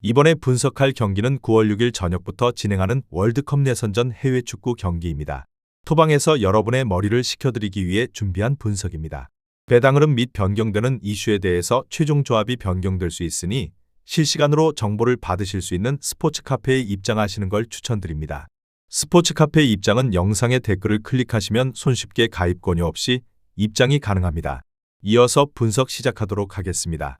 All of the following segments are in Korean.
이번에 분석할 경기는 9월 6일 저녁부터 진행하는 월드컵 예선전 해외 축구 경기입니다. 토방에서 여러분의 머리를 식혀드리기 위해 준비한 분석입니다. 배당 흐름 및 변경되는 이슈에 대해서 최종 조합이 변경될 수 있으니 실시간으로 정보를 받으실 수 있는 스포츠 카페에 입장하시는 걸 추천드립니다. 스포츠 카페 입장은 영상의 댓글을 클릭하시면 손쉽게 가입 권유 없이 입장이 가능합니다. 이어서 분석 시작하도록 하겠습니다.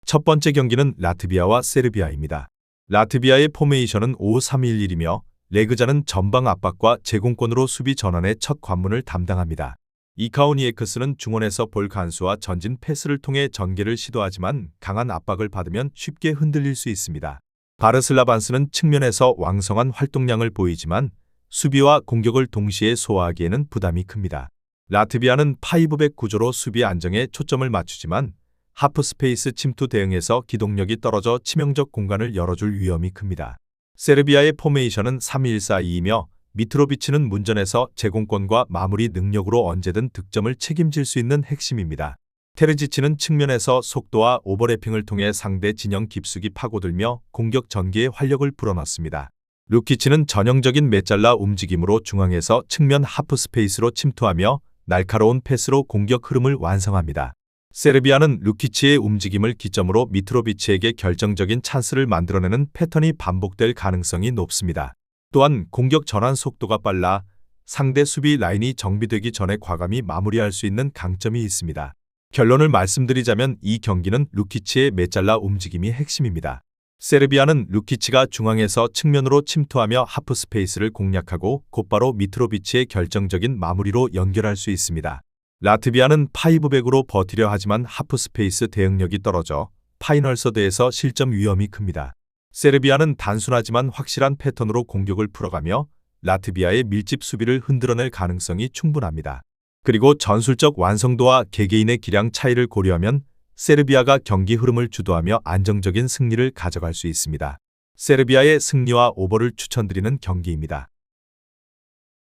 첫 번째 경기는 라트비아와 세르비아입니다. 라트비아의 포메이션은 5-3-1-1이며 레그자는 전방 압박과 제공권으로 수비 전환의 첫 관문을 담당합니다. 이카오니에크스는 중원에서 볼 간수와 전진 패스를 통해 전개를 시도하지만 강한 압박을 받으면 쉽게 흔들릴 수 있습니다. 바르슬라반스는 측면에서 왕성한 활동량을 보이지만 수비와 공격을 동시에 소화하기에는 부담이 큽니다. 라트비아는 파이브백 구조로 수비 안정에 초점을 맞추지만 하프스페이스 침투 대응에서 기동력이 떨어져 치명적 공간을 열어줄 위험이 큽니다. 세르비아의 포메이션은 3-1-4-2이며 미트로비치는 문전에서 제공권과 마무리 능력으로 언제든 득점을 책임질 수 있는 핵심입니다. 테르지치는 측면에서 속도와 오버래핑을 통해 상대 진영 깊숙이 파고들며 공격 전개에 활력을 불어넣습니다. 루키치는 전형적인 메잘라 움직임으로 중앙에서 측면 하프스페이스로 침투하며 날카로운 패스로 공격 흐름을 완성합니다. 세르비아는 루키치의 움직임을 기점으로 미트로비치에게 결정적인 찬스를 만들어내는 패턴이 반복될 가능성이 높습니다. 또한 공격 전환 속도가 빨라 상대 수비 라인이 정비되기 전에 과감히 마무리할 수 있는 강점이 있습니다. 결론을 말씀드리자면 이 경기는 루키치의 메잘라 움직임이 핵심입니다. 세르비아는 루키치가 중앙에서 측면으로 침투하며 하프스페이스를 공략하고 곧바로 미트로비치의 결정적인 마무리로 연결할 수 있습니다. 라트비아는 파이브백으로 버티려 하지만 하프스페이스 대응력이 떨어져 파이널 서드에서 실점 위험이 큽니다. 세르비아는 단순하지만 확실한 패턴으로 공격을 풀어가며 라트비아의 밀집 수비를 흔들어낼 가능성이 충분합니다. 그리고 전술적 완성도와 개개인의 기량 차이를 고려하면 세르비아가 경기 흐름을 주도하며 안정적인 승리를 가져갈 수 있습니다. 세르비아의 승리와 오버를 추천드리는 경기입니다.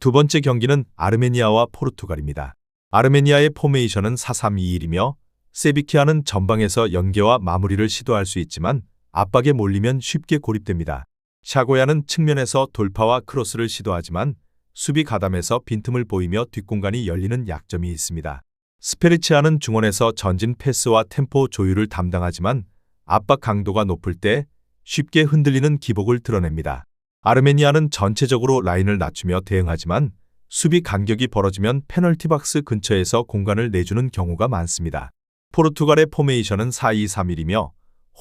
두 번째 경기는 아르메니아와 포르투갈입니다. 아르메니아의 포메이션은 4-3-2-1이며 세비키아는 전방에서 연계와 마무리를 시도할 수 있지만 압박에 몰리면 쉽게 고립됩니다. 샤고야는 측면에서 돌파와 크로스를 시도하지만 수비 가담에서 빈틈을 보이며 뒷공간이 열리는 약점이 있습니다. 스페리치아는 중원에서 전진 패스와 템포 조율을 담당하지만 압박 강도가 높을 때 쉽게 흔들리는 기복을 드러냅니다. 아르메니아는 전체적으로 라인을 낮추며 대응하지만 수비 간격이 벌어지면 페널티 박스 근처에서 공간을 내주는 경우가 많습니다. 포르투갈의 포메이션은 4-2-3-1이며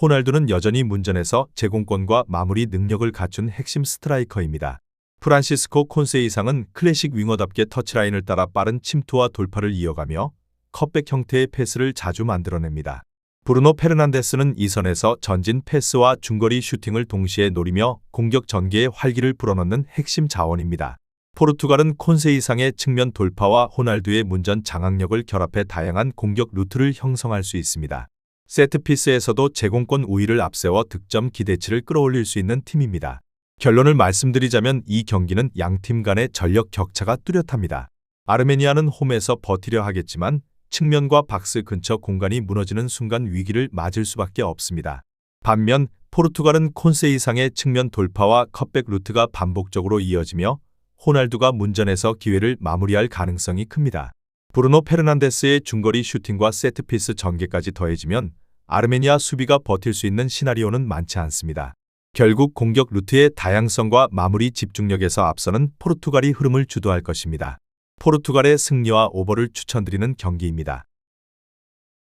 호날두는 여전히 문전에서 제공권과 마무리 능력을 갖춘 핵심 스트라이커입니다. 프란시스코 콘세이상은 클래식 윙어답게 터치라인을 따라 빠른 침투와 돌파를 이어가며 컵백 형태의 패스를 자주 만들어냅니다. 브루노 페르난데스는 이 선에서 전진 패스와 중거리 슈팅을 동시에 노리며 공격 전개에 활기를 불어넣는 핵심 자원입니다. 포르투갈은 콘세이상의 측면 돌파와 호날두의 문전 장악력을 결합해 다양한 공격 루트를 형성할 수 있습니다. 세트피스에서도 제공권 우위를 앞세워 득점 기대치를 끌어올릴 수 있는 팀입니다. 결론을 말씀드리자면 이 경기는 양팀 간의 전력 격차가 뚜렷합니다. 아르메니아는 홈에서 버티려 하겠지만 측면과 박스 근처 공간이 무너지는 순간 위기를 맞을 수밖에 없습니다. 반면 포르투갈은 콘세이상의 측면 돌파와 컵백 루트가 반복적으로 이어지며 호날두가 문전에서 기회를 마무리할 가능성이 큽니다. 브루노 페르난데스의 중거리 슈팅과 세트피스 전개까지 더해지면 아르메니아 수비가 버틸 수 있는 시나리오는 많지 않습니다. 결국 공격 루트의 다양성과 마무리 집중력에서 앞서는 포르투갈이 흐름을 주도할 것입니다. 포르투갈의 승리와 오버를 추천드리는 경기입니다.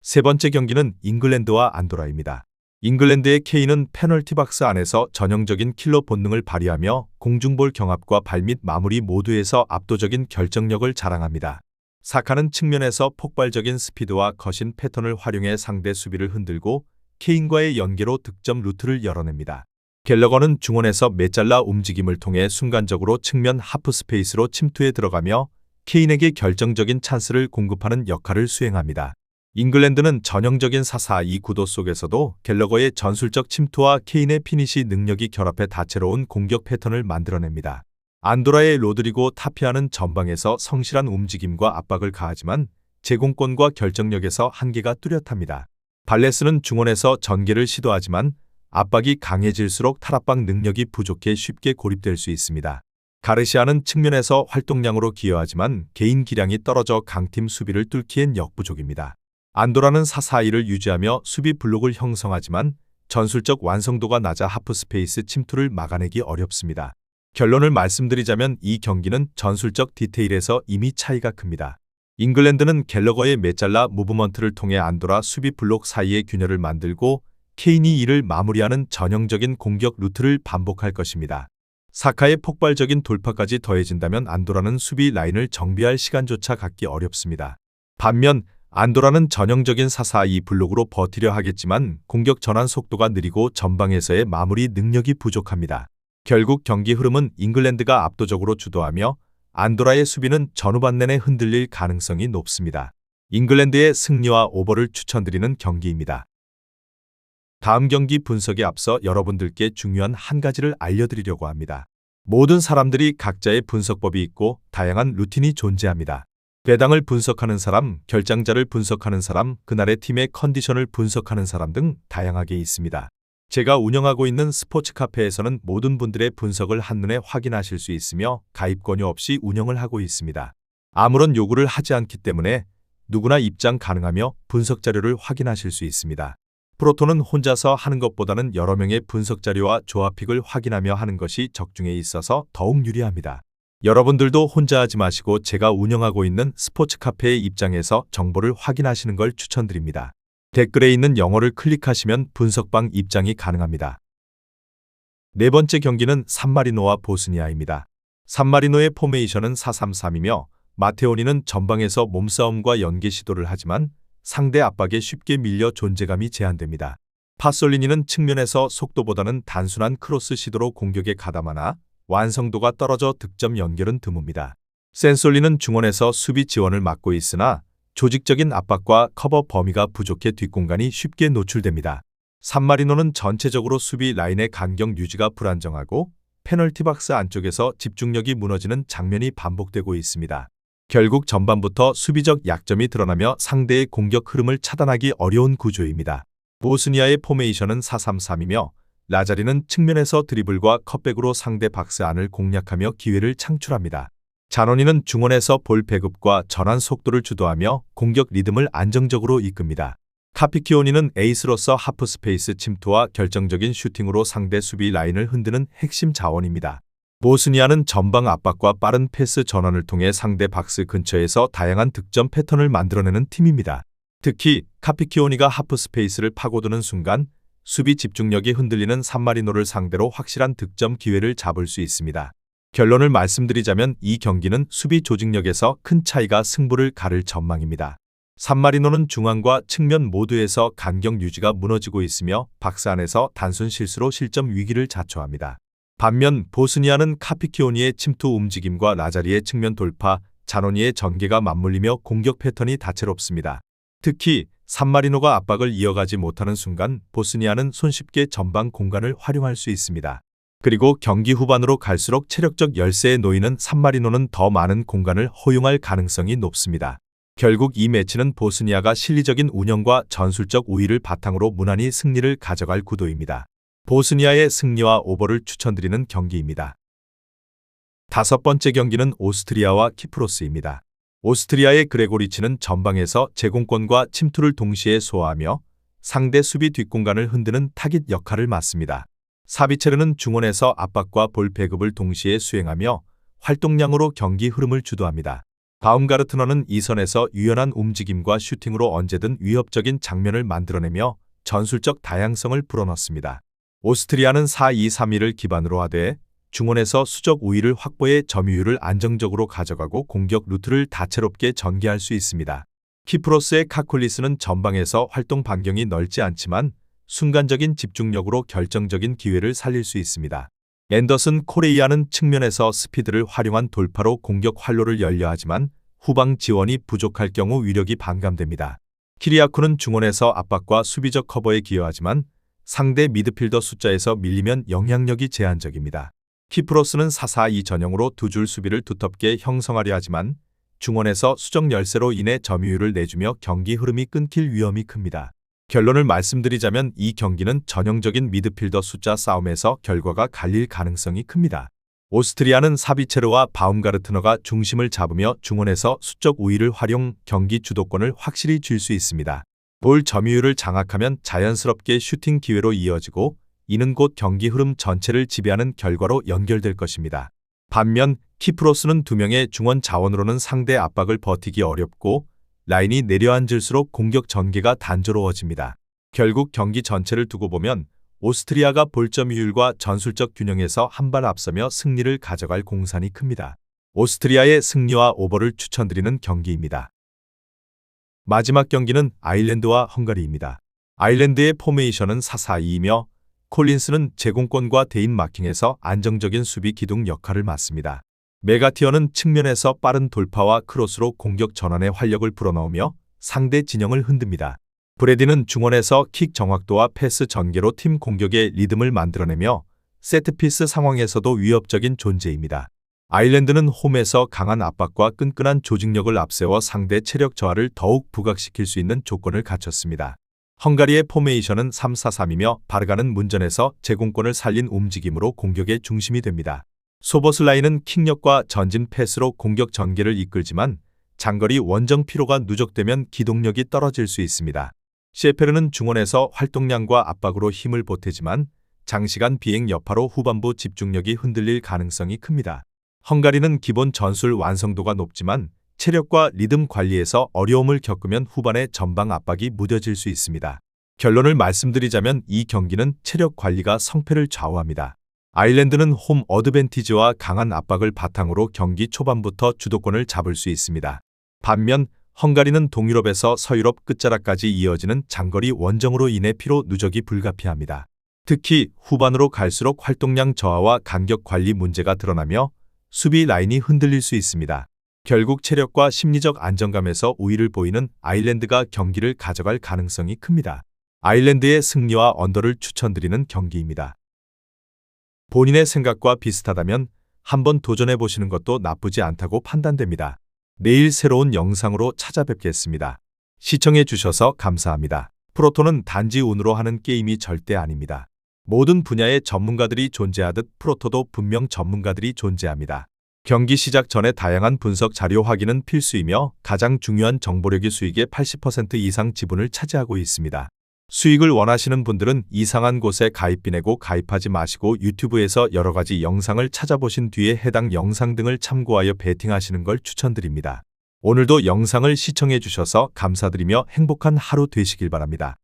세 번째 경기는 잉글랜드와 안도라입니다. 잉글랜드의 케인은 페널티 박스 안에서 전형적인 킬러 본능을 발휘하며 공중볼 경합과 발밑 마무리 모두에서 압도적인 결정력을 자랑합니다. 사카는 측면에서 폭발적인 스피드와 거신 패턴을 활용해 상대 수비를 흔들고 케인과의 연계로 득점 루트를 열어냅니다. 갤러거는 중원에서 메잘라 움직임을 통해 순간적으로 측면 하프스페이스로 침투해 들어가며 케인에게 결정적인 찬스를 공급하는 역할을 수행합니다. 잉글랜드는 전형적인 4-4-2 구도 속에서도 갤러거의 전술적 침투와 케인의 피니시 능력이 결합해 다채로운 공격 패턴을 만들어냅니다. 안도라의 로드리고 타피아는 전방에서 성실한 움직임과 압박을 가하지만 제공권과 결정력에서 한계가 뚜렷합니다. 발레스는 중원에서 전개를 시도하지만 압박이 강해질수록 탈압박 능력이 부족해 쉽게 고립될 수 있습니다. 가르시아는 측면에서 활동량으로 기여하지만 개인 기량이 떨어져 강팀 수비를 뚫기엔 역부족입니다. 안도라는 4-4-2를 유지하며 수비 블록을 형성하지만 전술적 완성도가 낮아 하프스페이스 침투를 막아내기 어렵습니다. 결론을 말씀드리자면 이 경기는 전술적 디테일에서 이미 차이가 큽니다. 잉글랜드는 갤러거의 메잘라 무브먼트를 통해 안도라 수비 블록 사이의 균열을 만들고 케인이 이를 마무리하는 전형적인 공격 루트를 반복할 것입니다. 사카의 폭발적인 돌파까지 더해진다면 안도라는 수비 라인을 정비할 시간조차 갖기 어렵습니다. 반면 안도라는 전형적인 4-4-2 블록으로 버티려 하겠지만 공격 전환 속도가 느리고 전방에서의 마무리 능력이 부족합니다. 결국 경기 흐름은 잉글랜드가 압도적으로 주도하며 안도라의 수비는 전후반 내내 흔들릴 가능성이 높습니다. 잉글랜드의 승리와 오버를 추천드리는 경기입니다. 다음 경기 분석에 앞서 여러분들께 중요한 한 가지를 알려드리려고 합니다. 모든 사람들이 각자의 분석법이 있고 다양한 루틴이 존재합니다. 배당을 분석하는 사람, 결장자를 분석하는 사람, 그날의 팀의 컨디션을 분석하는 사람 등 다양하게 있습니다. 제가 운영하고 있는 스포츠 카페에서는 모든 분들의 분석을 한눈에 확인하실 수 있으며 가입 권유 없이 운영을 하고 있습니다. 아무런 요구를 하지 않기 때문에 누구나 입장 가능하며 분석 자료를 확인하실 수 있습니다. 프로토는 혼자서 하는 것보다는 여러 명의 분석 자료와 조합픽을 확인하며 하는 것이 적중에 있어서 더욱 유리합니다. 여러분들도 혼자 하지 마시고 제가 운영하고 있는 스포츠 카페의 입장에서 정보를 확인하시는 걸 추천드립니다. 댓글에 있는 영어를 클릭하시면 분석방 입장이 가능합니다. 네 번째 경기는 산마리노와 보스니아입니다. 산마리노의 포메이션은 4-3-3이며 마테오니는 전방에서 몸싸움과 연계 시도를 하지만 상대 압박에 쉽게 밀려 존재감이 제한됩니다. 파솔리니는 측면에서 속도보다는 단순한 크로스 시도로 공격에 가담하나 완성도가 떨어져 득점 연결은 드뭅니다. 센솔리는 중원에서 수비 지원을 맡고 있으나 조직적인 압박과 커버 범위가 부족해 뒷공간이 쉽게 노출됩니다. 산마리노는 전체적으로 수비 라인의 간격 유지가 불안정하고 페널티 박스 안쪽에서 집중력이 무너지는 장면이 반복되고 있습니다. 결국 전반부터 수비적 약점이 드러나며 상대의 공격 흐름을 차단하기 어려운 구조입니다. 보스니아의 포메이션은 4-3-3이며 라자리는 측면에서 드리블과 컷백으로 상대 박스 안을 공략하며 기회를 창출합니다. 자노니는 중원에서 볼 배급과 전환 속도를 주도하며 공격 리듬을 안정적으로 이끕니다. 카피키오니는 에이스로서 하프스페이스 침투와 결정적인 슈팅으로 상대 수비 라인을 흔드는 핵심 자원입니다. 보스니아는 전방 압박과 빠른 패스 전환을 통해 상대 박스 근처에서 다양한 득점 패턴을 만들어내는 팀입니다. 특히 카피키오니가 하프스페이스를 파고드는 순간 수비 집중력이 흔들리는 산마리노를 상대로 확실한 득점 기회를 잡을 수 있습니다. 결론을 말씀드리자면 이 경기는 수비 조직력에서 큰 차이가 승부를 가를 전망입니다. 산마리노는 중앙과 측면 모두에서 간격 유지가 무너지고 있으며 박스 안에서 단순 실수로 실점 위기를 자초합니다. 반면 보스니아는 카피키오니의 침투 움직임과 라자리의 측면 돌파, 자노니의 전개가 맞물리며 공격 패턴이 다채롭습니다. 특히 산마리노가 압박을 이어가지 못하는 순간 보스니아는 손쉽게 전방 공간을 활용할 수 있습니다. 그리고 경기 후반으로 갈수록 체력적 열세에 놓이는 산마리노는 더 많은 공간을 허용할 가능성이 높습니다. 결국 이 매치는 보스니아가 실리적인 운영과 전술적 우위를 바탕으로 무난히 승리를 가져갈 구도입니다. 보스니아의 승리와 오버를 추천드리는 경기입니다. 다섯 번째 경기는 오스트리아와 키프로스입니다. 오스트리아의 그레고리치는 전방에서 제공권과 침투를 동시에 소화하며 상대 수비 뒷공간을 흔드는 타깃 역할을 맡습니다. 사비체르는 중원에서 압박과 볼 배급을 동시에 수행하며 활동량으로 경기 흐름을 주도합니다. 바움가르트너는 이 선에서 유연한 움직임과 슈팅으로 언제든 위협적인 장면을 만들어내며 전술적 다양성을 불어넣습니다. 오스트리아는 4-2-3-1을 기반으로 하되 중원에서 수적 우위를 확보해 점유율을 안정적으로 가져가고 공격 루트를 다채롭게 전개할 수 있습니다. 키프로스의 카콜리스는 전방에서 활동 반경이 넓지 않지만 순간적인 집중력으로 결정적인 기회를 살릴 수 있습니다. 앤더슨 코레이아는 측면에서 스피드를 활용한 돌파로 공격 활로를 열려하지만 후방 지원이 부족할 경우 위력이 반감됩니다. 키리아쿠는 중원에서 압박과 수비적 커버에 기여하지만 상대 미드필더 숫자에서 밀리면 영향력이 제한적입니다. 키프로스는 4-4-2 전형으로 두 줄 수비를 두텁게 형성하려 하지만 중원에서 수적 열세로 인해 점유율을 내주며 경기 흐름이 끊길 위험이 큽니다. 결론을 말씀드리자면 이 경기는 전형적인 미드필더 숫자 싸움에서 결과가 갈릴 가능성이 큽니다. 오스트리아는 사비체르와 바움가르트너가 중심을 잡으며 중원에서 수적 우위를 활용 경기 주도권을 확실히 쥘 수 있습니다. 볼 점유율을 장악하면 자연스럽게 슈팅 기회로 이어지고 이는 곧 경기 흐름 전체를 지배하는 결과로 연결될 것입니다. 반면 키프로스는 2명의 중원 자원으로는 상대 압박을 버티기 어렵고 라인이 내려앉을수록 공격 전개가 단조로워집니다. 결국 경기 전체를 두고 보면 오스트리아가 볼점유율과 전술적 균형에서 한 발 앞서며 승리를 가져갈 공산이 큽니다. 오스트리아의 승리와 오버를 추천드리는 경기입니다. 마지막 경기는 아일랜드와 헝가리입니다. 아일랜드의 포메이션은 4-4-2이며 콜린스는 제공권과 대인 마킹에서 안정적인 수비 기둥 역할을 맡습니다. 메가티어는 측면에서 빠른 돌파와 크로스로 공격 전환에 활력을 불어넣으며 상대 진영을 흔듭니다. 브래디는 중원에서 킥 정확도와 패스 전개로 팀 공격의 리듬을 만들어내며 세트피스 상황에서도 위협적인 존재입니다. 아일랜드는 홈에서 강한 압박과 끈끈한 조직력을 앞세워 상대 체력 저하를 더욱 부각시킬 수 있는 조건을 갖췄습니다. 헝가리의 포메이션은 3-4-3이며 바르가는 문전에서 제공권을 살린 움직임으로 공격의 중심이 됩니다. 소보슬라이는 킥력과 전진 패스로 공격 전개를 이끌지만 장거리 원정 피로가 누적되면 기동력이 떨어질 수 있습니다. 셰페르는 중원에서 활동량과 압박으로 힘을 보태지만 장시간 비행 여파로 후반부 집중력이 흔들릴 가능성이 큽니다. 헝가리는 기본 전술 완성도가 높지만 체력과 리듬 관리에서 어려움을 겪으면 후반에 전방 압박이 무뎌질 수 있습니다. 결론을 말씀드리자면 이 경기는 체력 관리가 성패를 좌우합니다. 아일랜드는 홈 어드밴티지와 강한 압박을 바탕으로 경기 초반부터 주도권을 잡을 수 있습니다. 반면 헝가리는 동유럽에서 서유럽 끝자락까지 이어지는 장거리 원정으로 인해 피로 누적이 불가피합니다. 특히 후반으로 갈수록 활동량 저하와 간격 관리 문제가 드러나며 수비 라인이 흔들릴 수 있습니다. 결국 체력과 심리적 안정감에서 우위를 보이는 아일랜드가 경기를 가져갈 가능성이 큽니다. 아일랜드의 승리와 언더를 추천드리는 경기입니다. 본인의 생각과 비슷하다면 한번 도전해보시는 것도 나쁘지 않다고 판단됩니다. 내일 새로운 영상으로 찾아뵙겠습니다. 시청해주셔서 감사합니다. 프로토는 단지 운으로 하는 게임이 절대 아닙니다. 모든 분야의 전문가들이 존재하듯 프로토도 분명 전문가들이 존재합니다. 경기 시작 전에 다양한 분석 자료 확인은 필수이며 가장 중요한 정보력이 수익의 80% 이상 지분을 차지하고 있습니다. 수익을 원하시는 분들은 이상한 곳에 가입비 내고 가입하지 마시고 유튜브에서 여러 가지 영상을 찾아보신 뒤에 해당 영상 등을 참고하여 베팅하시는 걸 추천드립니다. 오늘도 영상을 시청해 주셔서 감사드리며 행복한 하루 되시길 바랍니다.